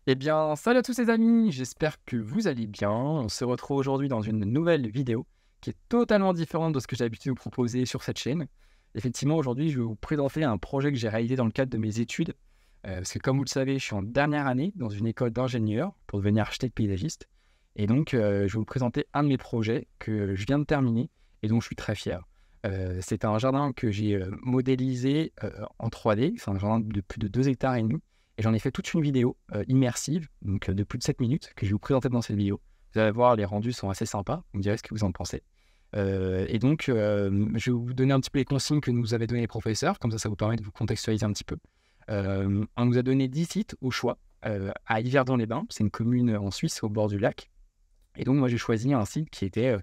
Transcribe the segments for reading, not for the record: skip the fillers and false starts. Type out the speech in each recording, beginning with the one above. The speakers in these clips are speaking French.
Eh bien, salut à tous les amis, j'espère que vous allez bien. On se retrouve aujourd'hui dans une nouvelle vidéo qui est totalement différente de ce que j'ai l'habitude de vous proposer sur cette chaîne. Effectivement, aujourd'hui, je vais vous présenter un projet que j'ai réalisé dans le cadre de mes études. Parce que comme vous le savez, je suis en dernière année dans une école d'ingénieur pour devenir architecte paysagiste. Et donc, je vais vous présenter un de mes projets que je viens de terminer et dont je suis très fier. C'est un jardin que j'ai modélisé en 3D. C'est un jardin de plus de 2 hectares et demi. Et j'en ai fait toute une vidéo immersive, donc de plus de 7 minutes, que je vais vous présenter dans cette vidéo. Vous allez voir, les rendus sont assez sympas. Vous me direz ce que vous en pensez. Et donc, je vais vous donner un petit peu les consignes que nous avaient donné les professeurs. Comme ça vous permet de vous contextualiser un petit peu. On nous a donné 10 sites au choix à Yverdon-les-Bains. C'est une commune en Suisse au bord du lac. Et donc, moi, j'ai choisi un site qui était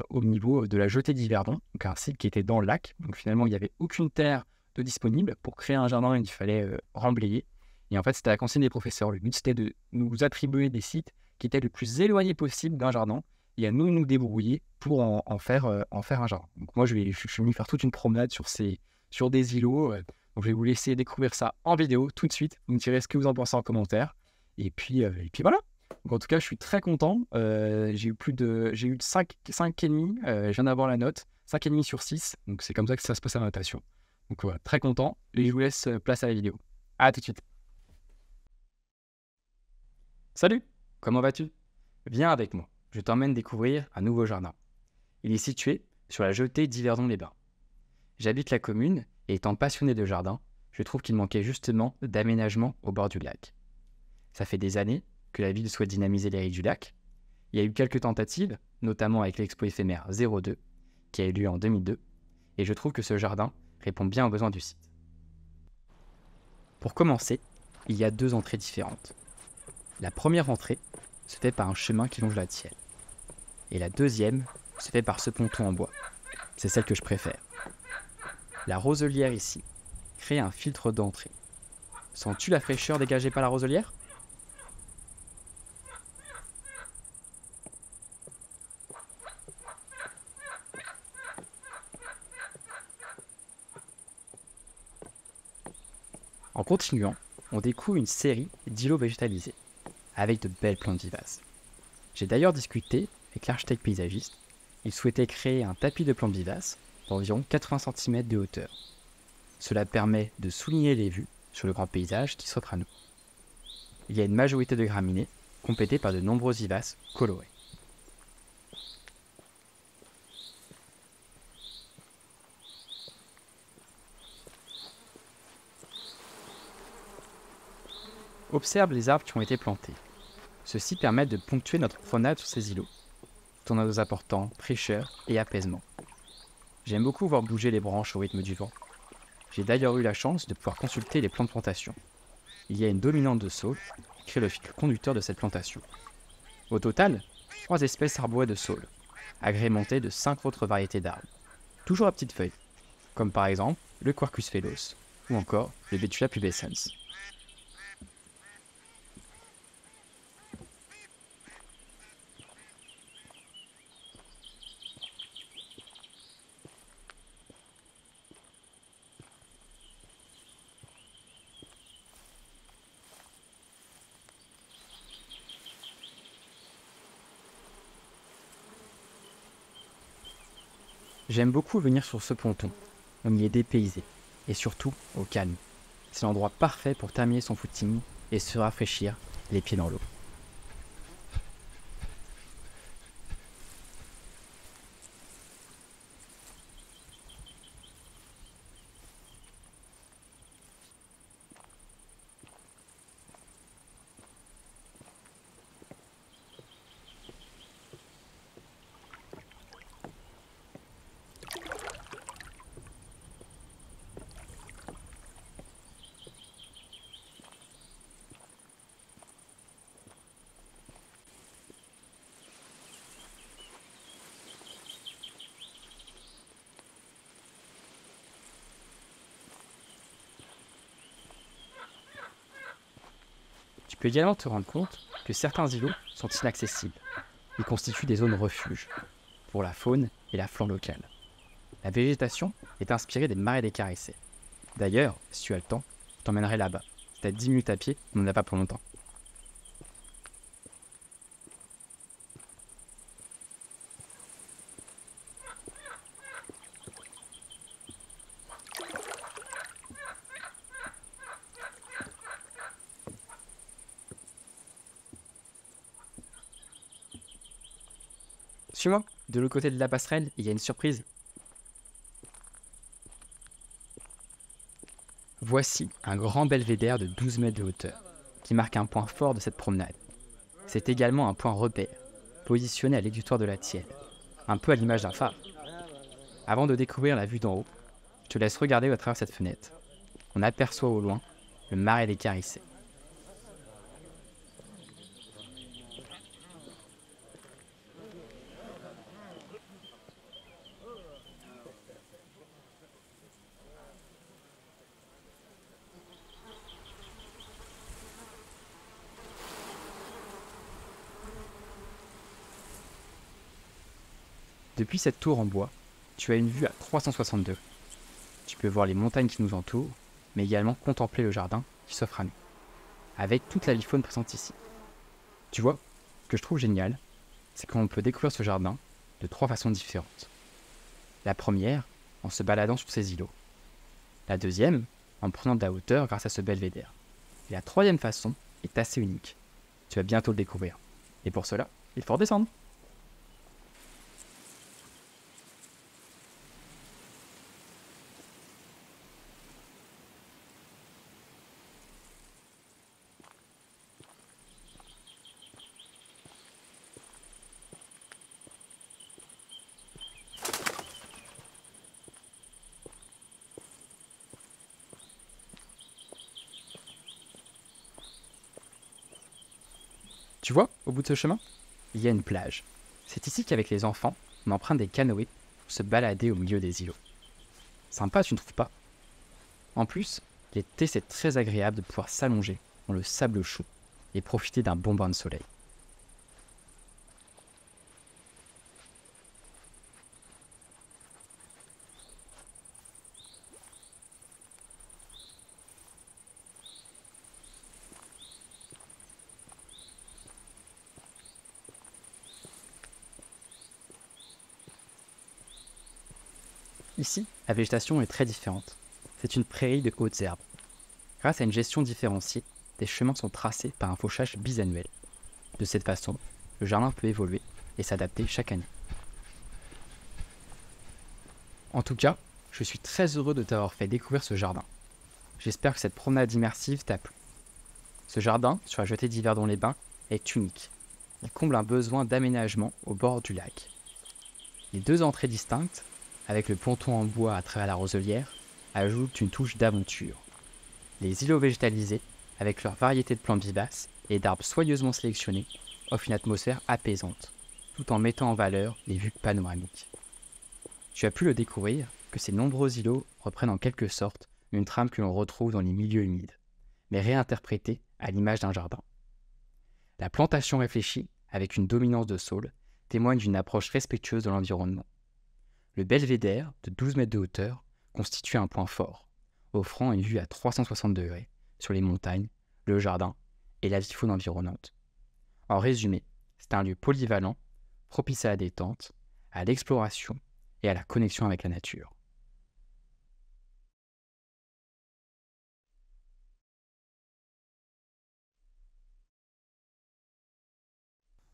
au niveau de la jetée d'Yverdon, donc un site qui était dans le lac. Donc, finalement, il n'y avait aucune terre de disponible. Pour créer un jardin, il fallait remblayer. Et en fait, c'était la consigne des professeurs. Le but, c'était de nous attribuer des sites qui étaient le plus éloignés possible d'un jardin et à nous débrouiller pour en faire un jardin. Donc, moi, je suis venu faire toute une promenade sur des îlots. Donc, je vais vous laisser découvrir ça en vidéo tout de suite. Vous me direz ce que vous en pensez en commentaire. Et puis voilà. Donc, en tout cas, je suis très content. J'ai eu 5,5. Je viens d'avoir la note. 5,5 sur 6. Donc, c'est comme ça que ça se passe à la notation. Donc, voilà, très content. Et je vous laisse place à la vidéo. À tout de suite. Salut, comment vas-tu? Viens avec moi. Je t'emmène découvrir un nouveau jardin. Il est situé sur la jetée d'Yverdon-les-Bains. J'habite la commune et étant passionné de jardin, je trouve qu'il manquait justement d'aménagement au bord du lac. Ça fait des années que la ville souhaite dynamiser les rives du lac. Il y a eu quelques tentatives, notamment avec l'expo éphémère 02, qui a eu lieu en 2002, et je trouve que ce jardin répond bien aux besoins du site. Pour commencer, il y a deux entrées différentes. La première entrée se fait par un chemin qui longe la tielle, et la deuxième se fait par ce ponton en bois. C'est celle que je préfère. La roselière ici crée un filtre d'entrée. Sens-tu la fraîcheur dégagée par la roselière? En continuant, on découvre une série d'îlots végétalisés, avec de belles plantes vivaces. J'ai d'ailleurs discuté avec l'architecte paysagiste. Il souhaitait créer un tapis de plantes vivaces d'environ 80 cm de hauteur. Cela permet de souligner les vues sur le grand paysage qui s'offre à nous. Il y a une majorité de graminées, complétées par de nombreux vivaces colorés. Observe les arbres qui ont été plantés. Ceux-ci permettent de ponctuer notre promenade sur ces îlots, tout en nous apportant fraîcheur et apaisement. J'aime beaucoup voir bouger les branches au rythme du vent. J'ai d'ailleurs eu la chance de pouvoir consulter les plans de plantation. Il y a une dominante de saule qui crée le fil conducteur de cette plantation. Au total, 3 espèces arborées de saule, agrémentées de 5 autres variétés d'arbres, toujours à petites feuilles, comme par exemple le Quercus veloce ou encore le Betula pubescens. J'aime beaucoup venir sur ce ponton. On y est dépaysé, et surtout au calme. C'est l'endroit parfait pour terminer son footing et se rafraîchir les pieds dans l'eau. Tu peux également te rendre compte que certains îlots sont inaccessibles. Ils constituent des zones refuges pour la faune et la flore locale. La végétation est inspirée des marais des Caressais. D'ailleurs, si tu as le temps, je t'emmènerai là-bas. C'est à 10 minutes à pied, mais on n'a pas pour longtemps. Suis-moi, de l'autre côté de la passerelle, il y a une surprise. Voici un grand belvédère de 12 mètres de hauteur, qui marque un point fort de cette promenade. C'est également un point repère, positionné à l'exutoire de la Thièle, un peu à l'image d'un phare. Avant de découvrir la vue d'en haut, je te laisse regarder à travers cette fenêtre. On aperçoit au loin le marais des Carissés. Depuis cette tour en bois, tu as une vue à 360 degrés. Tu peux voir les montagnes qui nous entourent, mais également contempler le jardin qui s'offre à nous, avec toute la vie faune présente ici. Tu vois, ce que je trouve génial, c'est qu'on peut découvrir ce jardin de 3 façons différentes. La première, en se baladant sur ces îlots. La deuxième, en prenant de la hauteur grâce à ce belvédère. Et la troisième façon est assez unique. Tu vas bientôt le découvrir. Et pour cela, il faut redescendre. Tu vois, au bout de ce chemin, il y a une plage. C'est ici qu'avec les enfants, on emprunte des canoës pour se balader au milieu des îlots. Sympa, tu ne trouves pas? En plus, l'été c'est très agréable de pouvoir s'allonger dans le sable chaud et profiter d'un bon bain de soleil. Ici, la végétation est très différente. C'est une prairie de hautes herbes. Grâce à une gestion différenciée, des chemins sont tracés par un fauchage bisannuel. De cette façon, le jardin peut évoluer et s'adapter chaque année. En tout cas, je suis très heureux de t'avoir fait découvrir ce jardin. J'espère que cette promenade immersive t'a plu. Ce jardin, sur la jetée d'Yverdon-les-Bains, est unique. Il comble un besoin d'aménagement au bord du lac. Les 2 entrées distinctes, avec le ponton en bois à travers la roselière, ajoutent une touche d'aventure. Les îlots végétalisés, avec leur variété de plantes vivaces et d'arbres soigneusement sélectionnés, offrent une atmosphère apaisante, tout en mettant en valeur les vues panoramiques. Tu as pu le découvrir que ces nombreux îlots reprennent en quelque sorte une trame que l'on retrouve dans les milieux humides, mais réinterprétée à l'image d'un jardin. La plantation réfléchie, avec une dominance de saules, témoigne d'une approche respectueuse de l'environnement. Le belvédère, de 12 mètres de hauteur, constitue un point fort, offrant une vue à 360 degrés sur les montagnes, le jardin et la vie faune environnante. En résumé, c'est un lieu polyvalent, propice à la détente, à l'exploration et à la connexion avec la nature.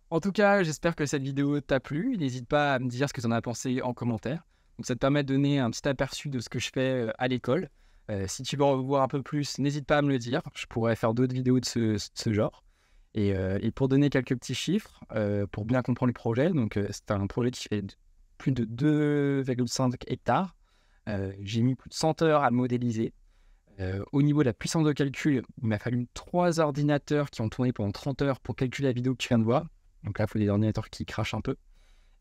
En tout cas, j'espère que cette vidéo t'a plu. N'hésite pas à me dire ce que tu en as pensé en commentaire. Donc ça te permet de donner un petit aperçu de ce que je fais à l'école. Si tu veux en voir un peu plus, n'hésite pas à me le dire. Je pourrais faire d'autres vidéos de ce genre. Et pour donner quelques petits chiffres, pour bien comprendre le projet, donc c'est un projet qui fait plus de 2,5 hectares. J'ai mis plus de 100 heures à le modéliser. Au niveau de la puissance de calcul, il m'a fallu 3 ordinateurs qui ont tourné pendant 30 heures pour calculer la vidéo que tu viens de voir. Donc là, il faut des ordinateurs qui crachent un peu.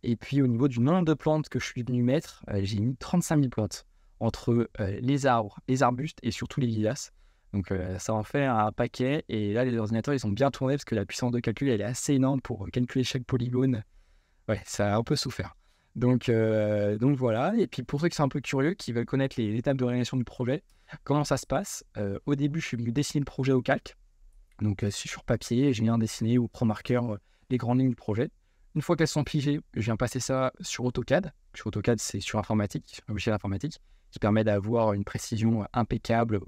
Et puis au niveau du nombre de plantes que je suis venu mettre, j'ai mis 35 000 plantes entre les arbres, les arbustes et surtout les vivaces. Donc ça en fait un paquet. Et là, les ordinateurs, ils sont bien tournés parce que la puissance de calcul, elle est assez énorme pour calculer chaque polygone. Ouais, ça a un peu souffert. Donc voilà. Et puis pour ceux qui sont un peu curieux, qui veulent connaître les étapes de réalisation du projet, comment ça se passe? Au début, je suis venu dessiner le projet au calque. Donc sur papier, je viens dessiner au pro-marqueur les grandes lignes du projet. Une fois qu'elles sont pigées, je viens passer ça sur AutoCAD. Sur AutoCAD, c'est sur informatique, un logiciel informatique, qui permet d'avoir une précision impeccable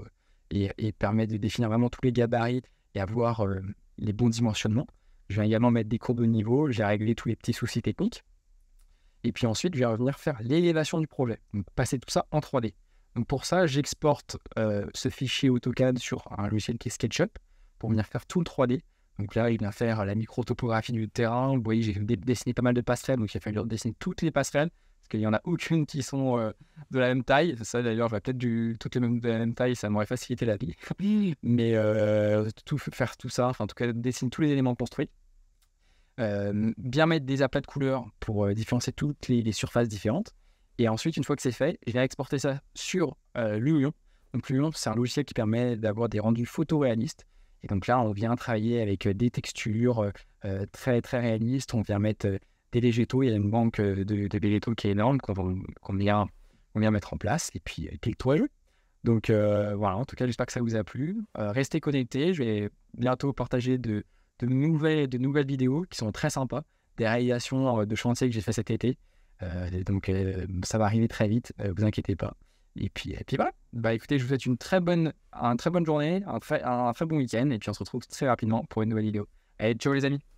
et permet de définir vraiment tous les gabarits et avoir les bons dimensionnements. Je viens également mettre des courbes de niveau, j'ai réglé tous les petits soucis techniques. Et puis ensuite, je vais revenir faire l'élévation du projet. Donc, passer tout ça en 3D. Donc pour ça, j'exporte ce fichier AutoCAD sur un logiciel qui est SketchUp pour venir faire tout le 3D. Donc là, il vient faire la micro-topographie du terrain. Vous voyez, j'ai dessiné pas mal de passerelles, donc il a fallu dessiner toutes les passerelles, parce qu'il n'y en a aucune qui sont de la même taille. Ça, d'ailleurs, j'aurais peut-être toutes les mêmes de la même taille, ça m'aurait facilité la vie. Mais faire tout ça, enfin en tout cas, dessiner tous les éléments construits. Bien mettre des aplats de couleurs pour différencier toutes les surfaces différentes. Et ensuite, une fois que c'est fait, je viens exporter ça sur Lumion. Donc Lumion, c'est un logiciel qui permet d'avoir des rendus photoréalistes. Et donc là, on vient travailler avec des textures très très réalistes. On vient mettre des végétaux. Il y a une banque de végétaux qui est énorme qu'on vient mettre en place. Et puis le tour est joué. Donc voilà, en tout cas, j'espère que ça vous a plu. Restez connectés. Je vais bientôt partager de nouvelles vidéos qui sont très sympas. Des réalisations de chantier que j'ai fait cet été. Donc ça va arriver très vite, vous inquiétez pas. Et puis voilà. Bah écoutez, je vous souhaite une très bonne journée, un très bon week-end, et puis on se retrouve très rapidement pour une nouvelle vidéo. Allez, ciao les amis!